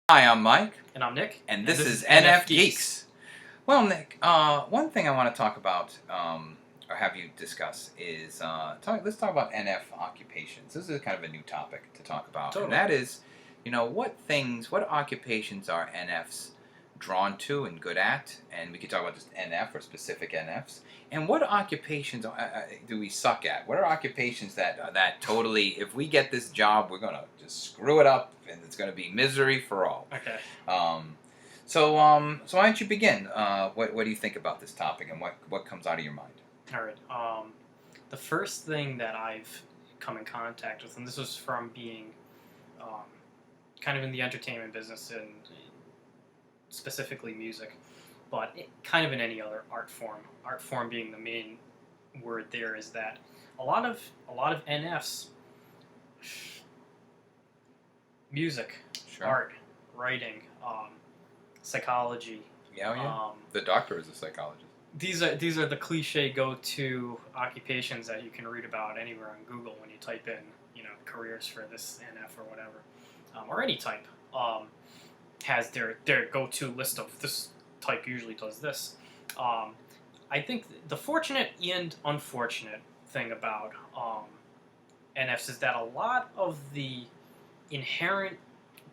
Hi, I'm Mike. And I'm Nick. And this is NFGeeks. Well, Nick, one thing I want to talk about, or have you discuss, is let's talk about NF occupations. This is kind of a new topic to talk about. Totally. And that is, what occupations are NFs drawn to and good at? And we could talk about just NF or specific NFs. And what occupations do we suck at? What are occupations that totally, if we get this job, we're going to just screw it up and it's going to be misery for all? Okay. So why don't you begin? What do you think about this topic and what comes out of your mind? All right. The first thing that I've come in contact with, and this was from being kind of in the entertainment business and specifically music, but kind of in any other art form being the main word there, is that a lot of NFs, music, Sure. art, writing, psychology. Yeah. The doctor is a psychologist. These are the cliche go-to occupations that you can read about anywhere on Google when you type in, careers for this NF or whatever, or any type. Has their go-to list of this type usually does this. I think the fortunate and unfortunate thing about NFs is that a lot of the inherent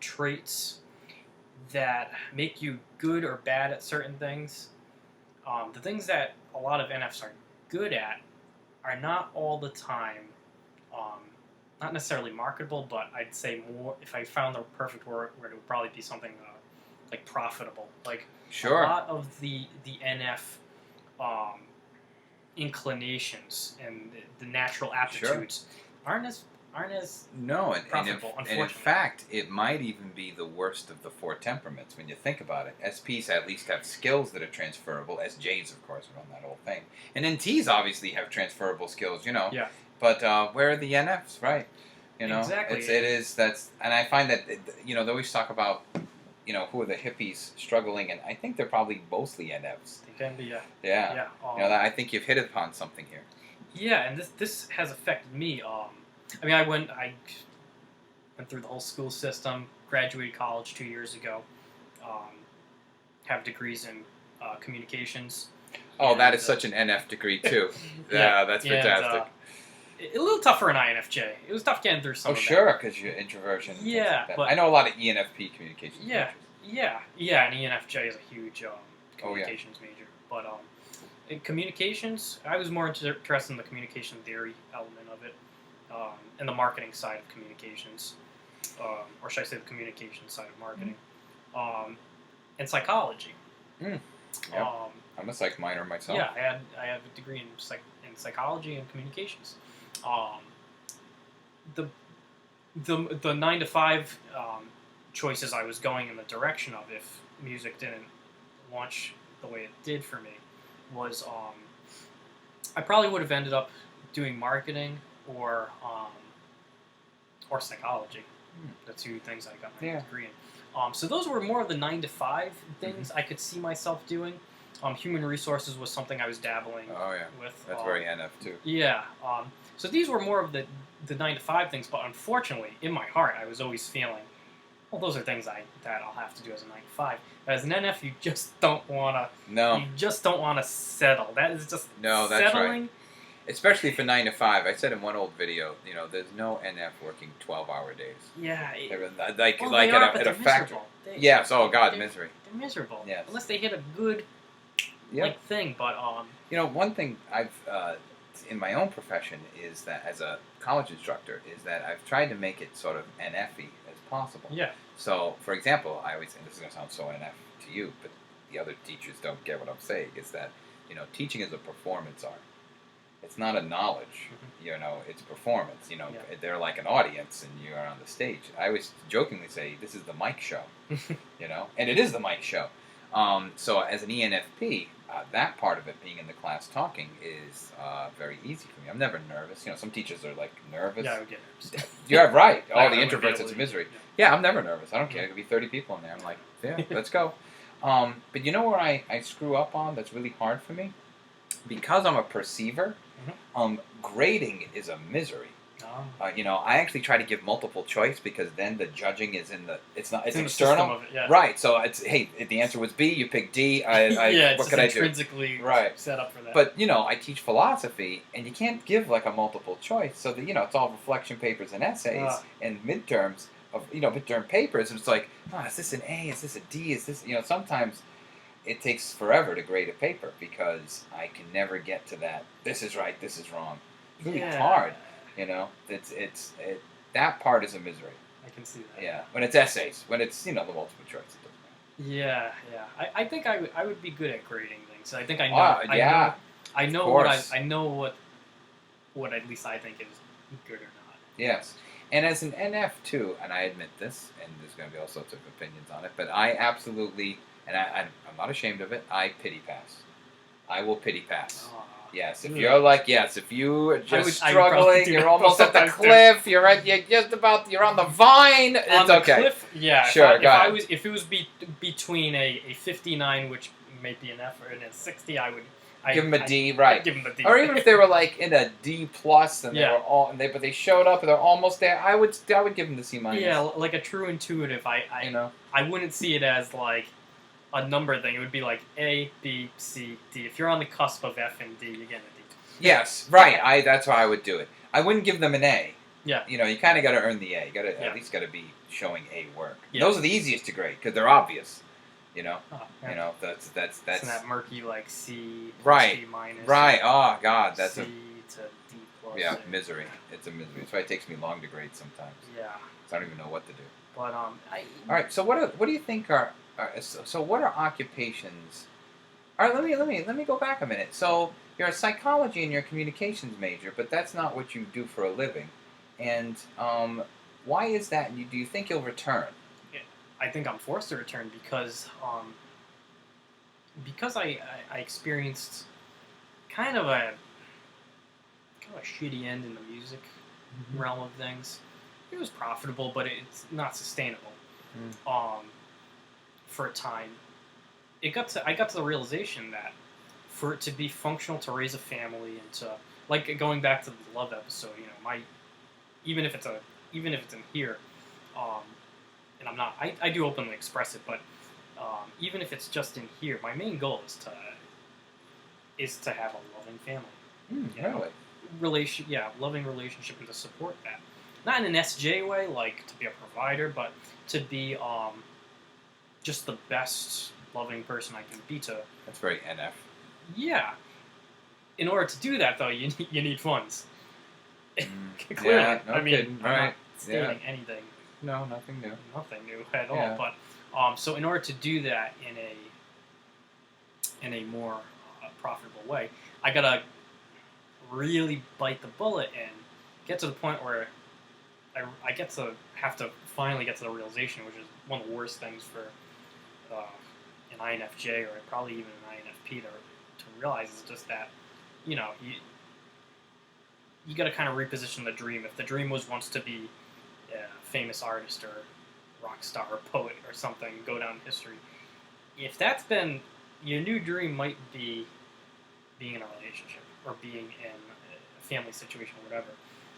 traits that make you good or bad at certain things, the things that a lot of NFs are good at are not all the time, not necessarily marketable, but I'd say more, if I found the perfect word, it would probably be something like profitable. Like, sure. A lot of the NF inclinations and the natural aptitudes aren't as no, profitable, and in fact, it might even be the worst of the four temperaments when you think about it. SPs at least have skills that are transferable. SJs, of course, run that whole thing. And NTs obviously have transferable skills, Yeah. But where are the NFs, right? Exactly. And I find that, they always talk about, who are the hippies struggling, and I think they're probably mostly NFs. They can be, yeah. Yeah. I think you've hit upon something here. Yeah, and this has affected me. I went through the whole school system, graduated college 2 years ago, have degrees in communications. Oh, that is such an NF degree, too. Yeah, that's fantastic. A little tough for an INFJ. It was tough getting through some of that. Oh, sure, because you're introversion. Yeah, like but I know a lot of ENFP communications. Yeah, and ENFJ is a huge communications major. But in communications, I was more interested in the communication theory element of it, and the marketing side of communications, or should I say the communication side of marketing, and psychology. Yeah. I'm a psych minor myself. Yeah, I have a degree in psychology and communications. The 9 to 5 choices I was going in the direction of, if music didn't launch the way it did for me, was I probably would have ended up doing marketing or psychology. The two things I got my degree in. So those were more of the 9 to 5 things I could see myself doing. Human resources was something I was dabbling with. That's very NF too. Yeah. So these were more of the 9 to 5 things, but unfortunately, in my heart, I was always feeling, well, those are things that I'll have to do as a 9 to 5. As an NF, you just don't want to. No. You just don't want to settle. That is just that's settling. Right. Especially for 9 to 5. I said in one old video, there's no NF working 12-hour days. Yeah. At a factory. Yes. Oh God, misery. They're miserable. Yes. Unless they hit a good thing, but one thing I've in my own profession is that as a college instructor is that I've tried to make it sort of NF-y as possible. Yeah. So, for example, I always, and this is going to sound so NF to you, but the other teachers don't get what I'm saying, is that teaching is a performance art. It's not a knowledge, it's performance. They're like an audience and you're on the stage. I always jokingly say, this is the mic show, and it is the mic show. So as an ENFP, that part of it, being in the class talking, is very easy for me. I'm never nervous. Some teachers are like nervous. Yeah, I would get nervous. You're right. All the introverts, it's a misery. Yeah, I'm never nervous. I don't care. It could be 30 people in there. I'm like, yeah, let's go. But you know where I screw up on that's really hard for me? Because I'm a perceiver, grading is a misery. Oh. I actually try to give multiple choice because then the judging is it's It's in the external. system of it, yeah. Right, so it's, hey, if the answer was B, you pick D. Yeah, it's what could I do? intrinsically Right. set up for that. But I teach philosophy, and you can't give like a multiple choice. So that it's all reflection papers and essays and midterms of midterm papers, and it's like, oh, is this an A? Is this a D? Is this Sometimes it takes forever to grade a paper because I can never get to that. This is right. This is wrong. It's really hard. That part is a misery. I can see that. Yeah, when it's essays, when it's the multiple choice, it doesn't matter. Yeah. I think I would be good at grading things. I think I know. I know what at least I think is good or not. Yes, and as an NF too, and I admit this, and there's going to be all sorts of opinions on it, but I absolutely, and I'm not ashamed of it. I pity pass. I will pity pass. Yes, if you're if you are just struggling, you're almost at the cliff, you're on the vine, it's okay. Cliff, yeah. Sure, if it was between a 59, which may be an F, and a 60, give them a D, right? I'd give them a D. Or even if they were like in a D plus, and but they showed up and they're almost there, I would give them the C minus. Yeah, like a true intuitive. I wouldn't see it as like a number thing. It would be like A, B, C, D. If you're on the cusp of F and D, you get a D. Yes, right. That's how I would do it. I wouldn't give them an A. Yeah. You kind of got to earn the A. You got to at least got to be showing A work. Yeah. Those are the easiest to grade because they're obvious. That's so that murky like C. Right. C minus. Right. Oh God, that's C to D plus. Yeah, misery. It's a misery. That's why it takes me long to grade sometimes. Yeah. So I don't even know what to do. But all right. So what do you think are so what are occupations? All right, let me go back a minute. So you're a psychology and you're a communications major, but that's not what you do for a living. And why is that? Do you think you'll return? I think I'm forced to return because I experienced kind of a shitty end in the music realm of things. It was profitable, but it's not sustainable. For a time, I got to the realization that for it to be functional to raise a family and to like going back to the love episode, even if it's in here, and I'm not, I do openly express it, but even if it's just in here, my main goal is to have a loving family. Really? Loving relationship and to support that. Not in an SJ way, like to be a provider, but to be just the best loving person I can be to. That's very NF. Yeah. In order to do that, though, you need funds. Clearly. Yeah, no I'm kidding. not stating anything. No, nothing new. Nothing new at all. But so in order to do that in a more profitable way, I gotta really bite the bullet and get to the point where I get to have to finally get to the realization, which is one of the worst things for an INFJ or probably even an INFP to realize is just that, you got to kind of reposition the dream. If the dream was once to be a famous artist or rock star or poet or something, go down in history, if that's been, your new dream might be being in a relationship or being in a family situation or whatever.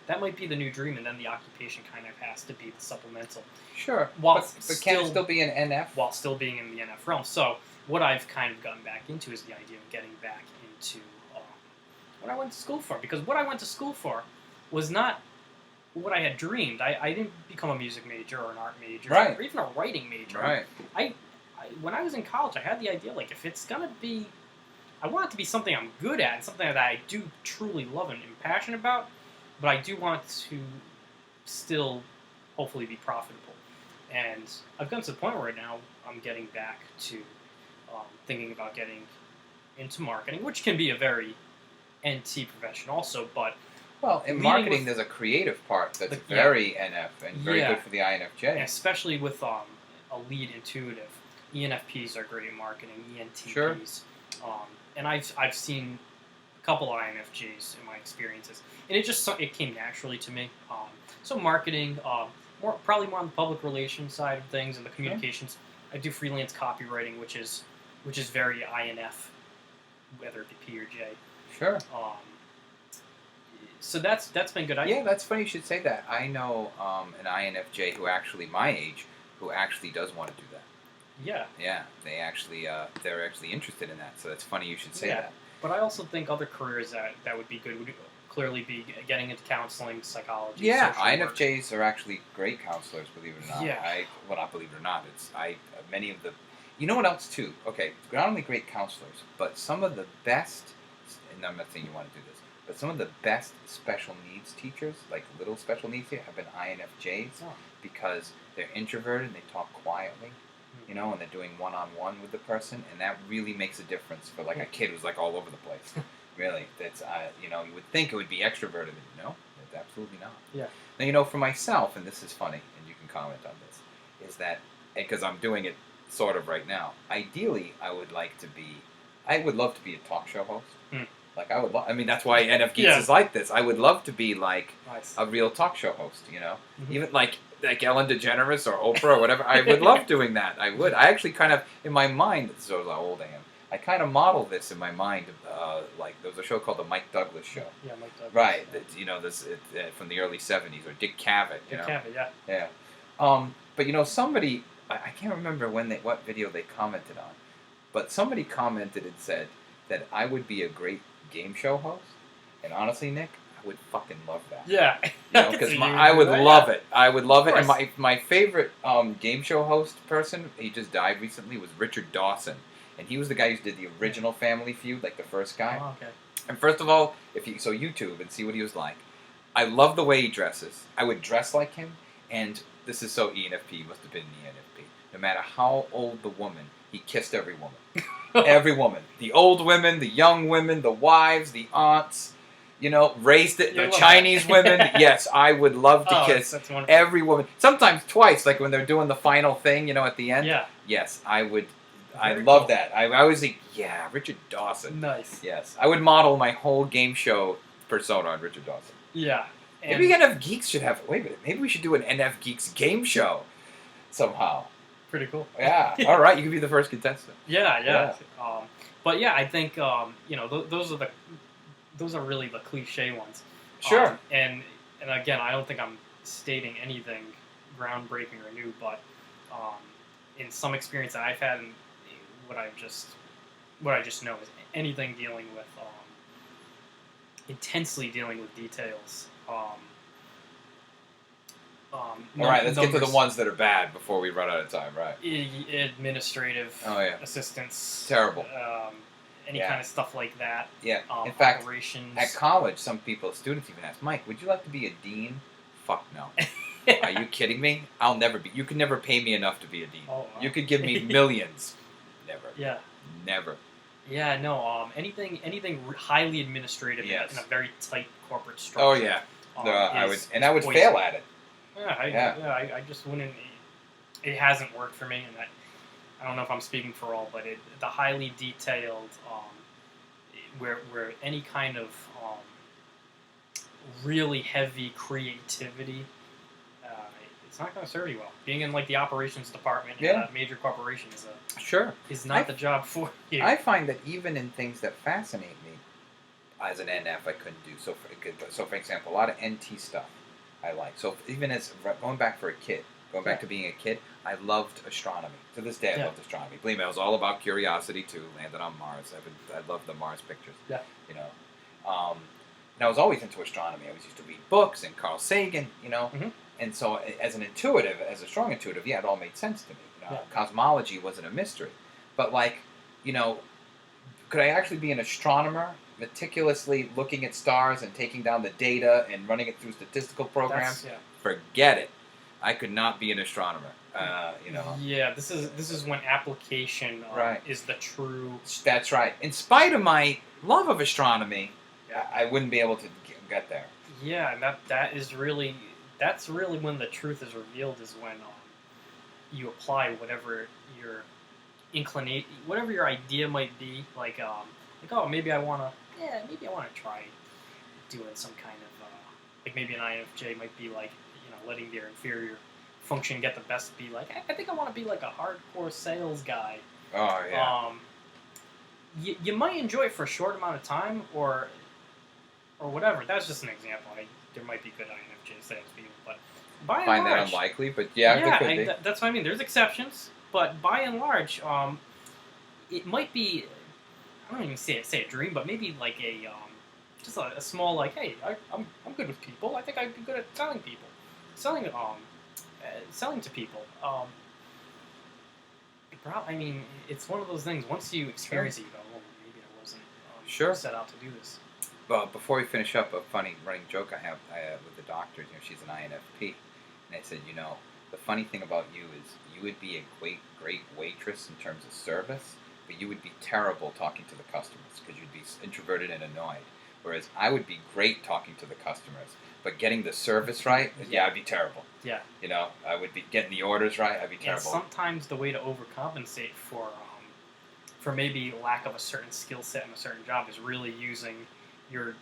That might be the new dream, and then the occupation kind of has to be the supplemental. Sure. But can it still be an NF? While still being in the NF realm. So what I've kind of gotten back into is the idea of getting back into what I went to school for. Because what I went to school for was not what I had dreamed. I didn't become a music major or an art major or even a writing major. Right. I when I was in college, I had the idea, like, if it's going to be... I want it to be something I'm good at and something that I do truly love and am passionate about. But I do want to still, hopefully, be profitable. And I've gotten to the point where now I'm getting back to thinking about getting into marketing, which can be a very NT profession also, but... Well, in marketing, there's a creative part that's very NF and very good for the INFJ. And especially with a lead intuitive. ENFPs are great at marketing, ENTPs. Sure. And I've seen a couple of INFJs in my experiences. And it came naturally to me. So marketing, probably more on the public relations side of things and the communications. I do freelance copywriting, which is very INF, whether it be P or J. Sure. So that's been good. Yeah, that's funny you should say that. I know an INFJ who actually my age who actually does want to do that. Yeah. Yeah, they're actually interested in that. So that's funny you should say Yeah. that. But I also think other careers that would be good would clearly be getting into counseling, psychology. Yeah, social work. INFJs are actually great counselors. Believe it or not. Yeah. Well, not believe it or not. It's many of the. You know what else too? Okay, not only great counselors, but some of the best. And I'm not saying you want to do this, but some of the best special needs teachers, like little special needs here, have been INFJs because they're introverted and they talk quietly. You know, and they're doing one-on-one with the person, and that really makes a difference for like a kid who's like all over the place. Really, that's you know, you would think it would be extroverted, but no, it's absolutely not. Yeah. Now, you know, for myself, and this is funny, and you can comment on this, is that because I'm doing it sort of right now. Ideally, I would love to be a talk show host. Like I would, I mean, that's why NFGeeks is like this. I would love to be like a real talk show host. You know, even like Ellen DeGeneres or Oprah or whatever. I would love doing that. I would. I actually kind of, in my mind, this is how old I am. I kind of model this in my mind. Like there was a show called the Mike Douglas Show. Yeah, Mike Douglas. Right. You know, this from the early '70s, or Dick Cavett. Dick Cavett, yeah. Yeah. But you know, somebody, I can't remember what video they commented on, but somebody commented and said that I would be a great game show host, and honestly, Nick, I would fucking love that. Yeah, you know, because I would love it. I would love it. And my favorite game show host person, he just died recently, was Richard Dawson, and he was the guy who did the original Family Feud, like the first guy. Oh, okay. And first of all, YouTube and see what he was like. I love the way he dresses. I would dress like him, and this is so ENFP. He must have been an ENFP. No matter how old the woman, he kissed every woman. Every woman. The old women, the young women, the wives, the aunts, you know, raised it, the Chinese women. Yes, I would love to kiss every woman. Sometimes twice, like when they're doing the final thing, you know, at the end. Yeah. Yes, I would. I love that. I always think, yeah, Richard Dawson. Nice. Yes. I would model my whole game show persona on Richard Dawson. Yeah. Maybe NFGeeks should have, wait a minute, maybe we should do an NFGeeks game show somehow. Pretty cool. Yeah. All right, you can be the first contestant. Yeah. But yeah, I think you know those are really the cliche ones. Sure. And again, I don't think I'm stating anything groundbreaking or new, but in some experience that I've had, and what I just know is anything dealing with intensely dealing with details. All right, let's get to the ones that are bad before we run out of time, right? Administrative assistance. Terrible. Any kind of stuff like that. Yeah. In fact, operations. At college, students even ask, Mike, would you like to be a dean? Fuck no. Are you kidding me? I'll never be. You can never pay me enough to be a dean. Oh, wow. You could give me millions. Never. Yeah. Never. Yeah, no. Anything highly administrative in a very tight corporate structure. Oh yeah. I would fail at it. Yeah, I just wouldn't. It hasn't worked for me, and I don't know if I'm speaking for all, but the highly detailed, where any kind of really heavy creativity, it's not going to serve you well. Being in like the operations department in a major corporation is not the job for you. I find that even in things that fascinate me, as an NF, I couldn't do. So for example, a lot of NT stuff I like. So even as going back to being a kid, I loved astronomy. To this day, I loved astronomy. Believe me, I was all about curiosity too. Landed on Mars. I loved the Mars pictures. Yeah. You know, and I was always into astronomy. I always used to read books and Carl Sagan. You know, and so as a strong intuitive, it all made sense to me. You know, cosmology wasn't a mystery, but like, you know, could I actually be an astronomer? Meticulously looking at stars and taking down the data and running it through statistical programs. Forget it. I could not be an astronomer. You know. Yeah, this is when application is the true. That's right. In spite of my love of astronomy, I wouldn't be able to get there. Yeah, and that's really when the truth is revealed. Is when you apply whatever your whatever your idea might be. Like oh, maybe I want to try doing some kind of, like maybe an INFJ might be like, you know, letting their inferior function get the best, be like, I think I want to be like a hardcore sales guy. Oh, yeah. You might enjoy it for a short amount of time, or or whatever. That's just an example. There might be good INFJ salespeople, but by and Find that large, unlikely, but yeah, there could be. that's what I mean. There's exceptions, but by and large, it might be. I don't even say a dream, but maybe like just a small like, hey, I'm good with people. I think I'd be good at selling people, selling to people. I mean, it's one of those things. Once you experience it, you go, oh, maybe I wasn't set out to do this. Well, before we finish up, a funny running joke I have with the doctor. You know, she's an INFP, and I said, you know, the funny thing about you is you would be a great waitress in terms of service, but you would be terrible talking to the customers because you'd be introverted and annoyed. Whereas I would be great talking to the customers, but getting the service right, I'd be terrible. Yeah. You know, I would be getting the orders right, I'd be terrible. And sometimes the way to overcompensate for maybe lack of a certain skill set in a certain job is really using your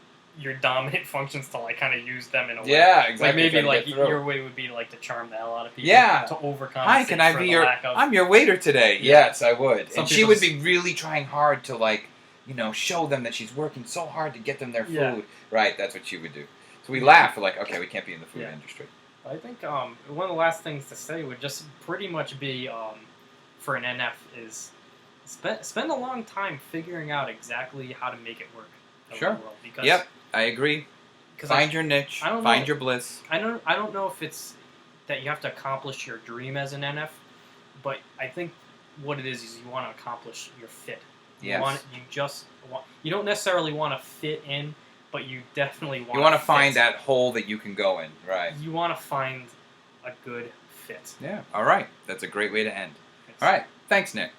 dominant functions to like kind of use them in a way. Yeah, exactly. Like maybe like your way would be like to charm the hell out of people. Yeah. To overcompensate. Hi, can I be your? I'm your waiter today. Yeah. Yes, I would. And she would be really trying hard to like, you know, show them that she's working so hard to get them their food. Yeah. Right. That's what she would do. So we laugh. We're like, okay, we can't be in the food industry. I think one of the last things to say would just pretty much be for an NF is spend a long time figuring out exactly how to make it work. Sure. World because yep, I agree. Find your niche. Find your bliss. I don't know if it's that you have to accomplish your dream as an NF, but I think what it is you want to accomplish your fit. Yes. You don't necessarily want to fit in, but you definitely want. You want to find that hole that you can go in, right? You want to find a good fit. Yeah. All right. That's a great way to end. All right. Thanks, Nick.